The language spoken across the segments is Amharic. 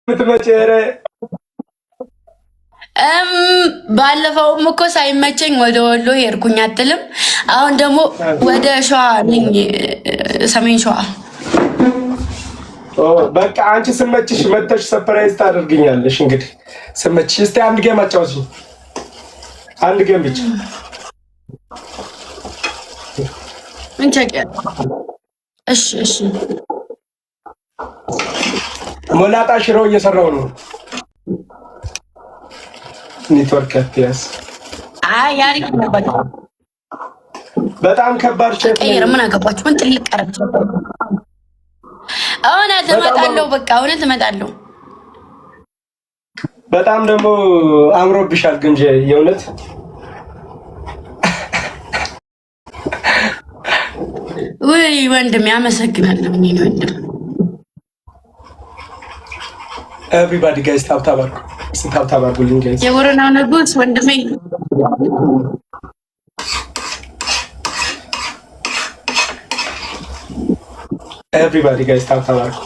ምትመጪ? ባለፈውም እኮ ሳይመቸኝ ወደ ወሎ ሄድኩኝ አትልም? አሁን ደግሞ ወደ ሸዋ ነኝ፣ ሰሜን ሸዋ። በቃ አንቺ ስመችሽ መተሽ ሰርፕራይዝ ታደርግኛለሽ። እንግዲህ ስመችሽ እስቲ አንድ ጌም አጫውቺ፣ አንድ ጌም ብቻ። እንቸገር። እሺ። ሞላጣ ሽሮ እየሰራው ነው። ኔትወርክ ያስ ያሪ በጣም ከባድ ሼፍ ነው። ምን አገባችሁ? ምን ጥልቅ ቀረች። እውነት እመጣለሁ፣ በቃ እውነት እመጣለሁ። በጣም ደግሞ አምሮብሻል ግምጄ፣ የእውነት ወይ ወንድም ያመሰግናለሁ። ምን ወንድም ኤቭሪባዲ ጋይስ ታፕ አድርጉልኝ ጋይስ። የወረናው ንጉስ ወንድሜ ኤቭሪባዲ ጋይስ ታፕ አድርጉ።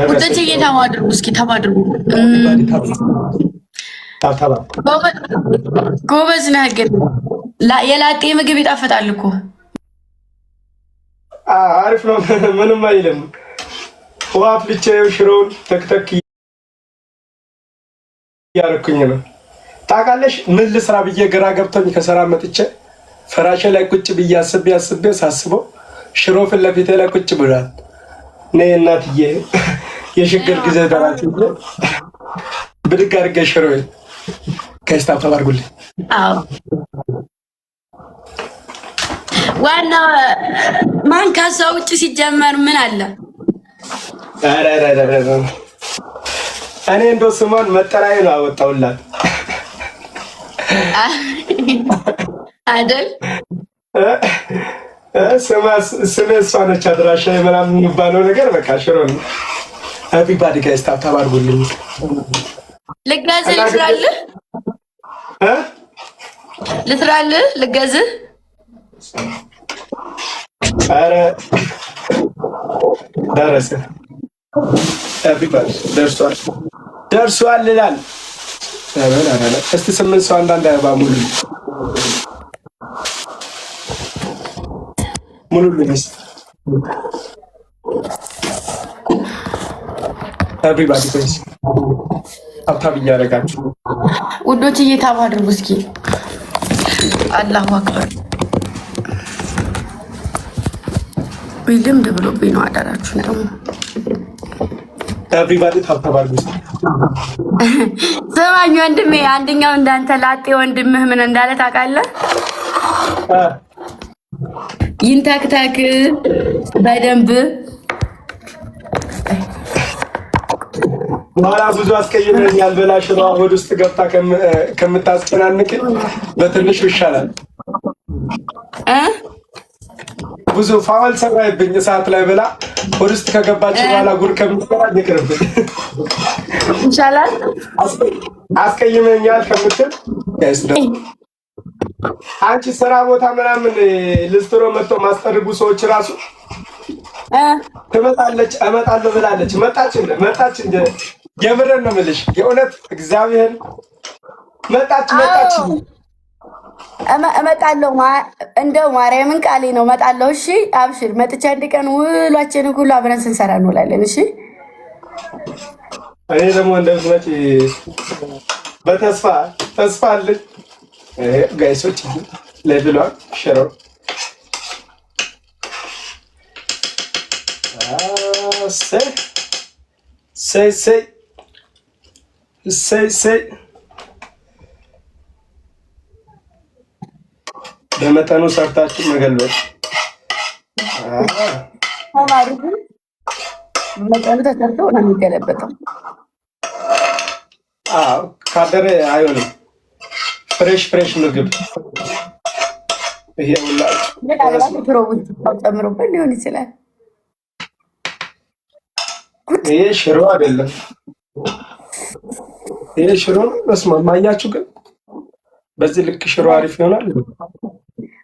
ወደዚህ እየታዋድሩ እስኪ ታዋድሩ። ጎበዝ ነህ ግን የላጤ ምግብ ይጣፍጣል እኮ። አሪፍ ነው፣ ምንም አይልም። ውሃ አፍልቼ ሽሮውን ተክተክ እያደረኩኝ ነው። ታውቃለሽ ምን ልስራ ብዬ ግራ ገብቶኝ ከስራ መጥቼ ፍራሼ ላይ ቁጭ ብዬ አስቤ ሳስበው ሽሮ ፊት ለፊቴ ላይ ቁጭ ብሏል። ነይ እናትዬ የሽግር ጊዜ ደራሲ ብድግ አድርጌ ሽሮዬ ከስታ ተባርጉልኝ። አዎ ዋና ማን ካሳ ውጭ ሲጀመር ምን አለ? እኔ እንደው ስሟን መጠሪያ ነው አወጣውላት አይደል? ስሜ እሷ ነች። አድራሻ ምናምን የሚባለው ነገር በቃ ሽሮ ነው። ኤቭሪባዲ ጋይስ ታፕ አድርጉልኝ። ልትገዝህ ልትገዝህ ኧረ ደረሰ። ኤቭሪባዲ ደርሷል ይላል። እስቲ 8 ሰው አንዳንድ አበባ ሙሉልኝ። ኤቭሪባዲ ጋይስ ታፕ እያደረጋችሁ ውዶችዬ ታፕ አድርጉ እስኪ። አላሁ አክበር። ወይ ልምድ ብሎብኝ ነው አዳራችሁ ደግሞ። ኤቭሪባዲ ታፕ አድርጉ። ስማኝ ወንድሜ፣ አንደኛው እንዳንተ ላጤ ወንድምህ ምን እንዳለ ታውቃለህ? ይንታክታክ በደንብ በኋላ ብዙ አስቀይመኛል ብላ ሽሮ ሆድ ውስጥ ገብታ ከምታስጨናንቅ በትንሹ ይሻላል። ብዙ ፋውል ሰራይብኝ እሳት ላይ ብላ ሆድ ውስጥ ከገባች በኋላ ጉድ ከምትሰራ ይቅርብኝ ይሻላል። አስቀይመኛል ከምትል አንቺ ስራ ቦታ ምናምን ልስትሮ መጥቶ ማስጠርጉ ሰዎች ራሱ ትመጣለች እመጣለሁ ብላለች። መጣች እንደ የምረን ነው የምልሽ፣ የእውነት እግዚአብሔር መጣች። እመጣለሁ እንደው ማርያምን ቃሌ ነው እመጣለሁ። እሺ አብሽር፣ መጥቻ አንድ ቀን ውሏችን ሁሉ አብረን ስንሰራ እንውላለን። እሺ እኔ ደግሞ እንደምትመጪ ተስፋ አለኝ። ጋይሶች ለብሏል ሽሮ ሰይ በመጠኑ ሰርታችሁ መገልበጥ። በመጠኑ ተሰርቶ ነው የሚገለበጠው። ካደረ አይሆንም። ፍሬሽ ምግብ ይሄ ጨምሮበት ሊሆን ይችላል። ይሄ ሽሮ አይደለም፣ ይሄ ሽሮ ነው። በስመአብ አያችሁ ግን በዚህ ልክ ሽሮ አሪፍ ይሆናል።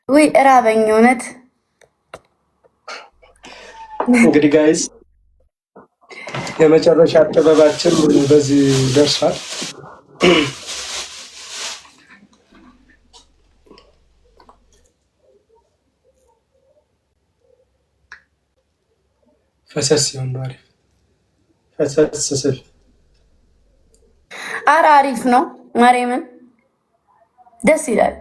ወይ እራበኝ እውነት። እንግዲህ ጋይስ የመጨረሻ ጥበባችን በዚህ ደርሷል። ፈሰስ ሲሆን ነው አሪፍ። ፈሰስ ስል ኧረ አሪፍ ነው። ማርያምን ደስ ይላል።